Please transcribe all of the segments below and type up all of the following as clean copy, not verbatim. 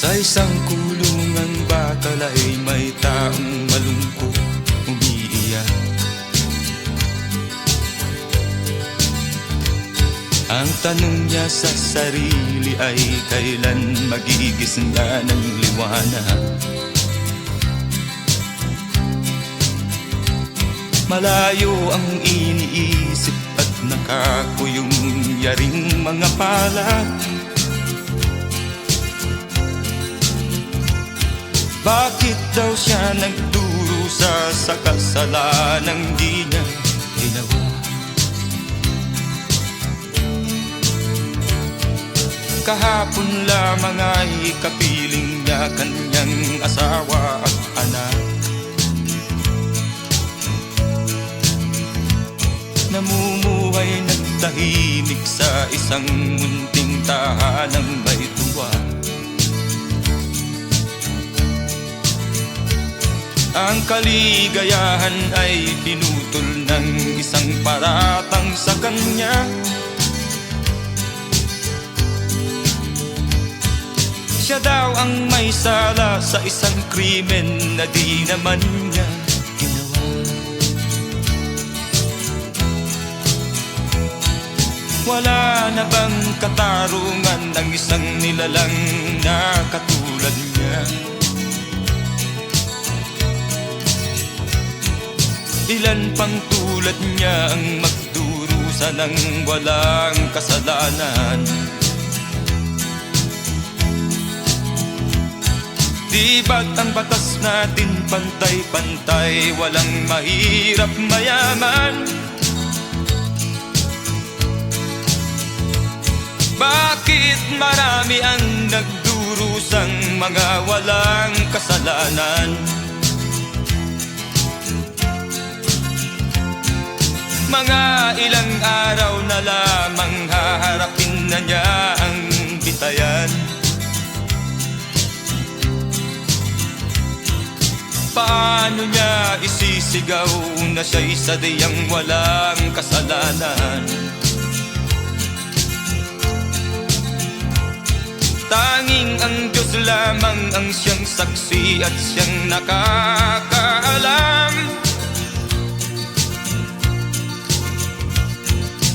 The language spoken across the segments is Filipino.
Sa isang kulungan bakal ay may taong malungkot umiiyak. Ang tanong niya sa sarili ay kailan magigising na ng liwanag. Malayo ang iniisip at nakakuyong yaring mga palad. Bakit daw siya nagdurusa sa kasalanang di niya ginawa? Kahapon lamang ay kapiling niya kanyang asawa at anak. Namumuhay ng tahimik sa isang munting tahanang may tuwa. Ang kaligayahan ay pinutol ng isang paratang sa kanya. Siya daw ang may sala sa isang krimen na di naman niya ginawa. Wala na bang katarungan ng isang nilalang na katulad niya? Ilan pang tulad niya ang magdurusa ng walang kasalanan? Di ba't ang batas natin pantay-pantay, walang mahirap mayaman? Bakit marami ang nagdurusang mga walang kasalanan? Mga ilang araw na lamang haharapin na niya ang bitayan. Paano niya isisigaw na siya'y sadyang walang kasalanan? Tanging ang Diyos lamang ang siyang saksi at siyang nakakaalam.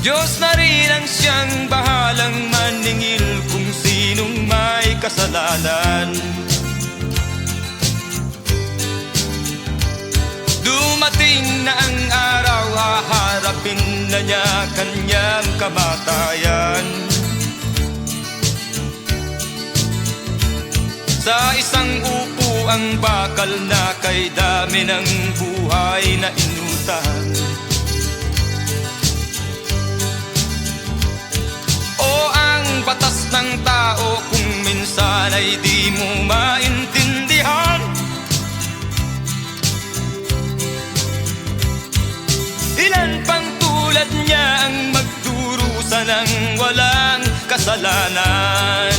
Diyos na rin ang siyang bahalang maningil kung sinong may kasalanan. Dumating na ang araw, haharapin na niya kanyang kamatayan. Sa isang upo ang bakal na kay dami ng buhay na inutang. O ang batas ng tao kung minsan ay di mo maintindihan. Ilan pang tulad niya ang magdurusa ng walang kasalanan?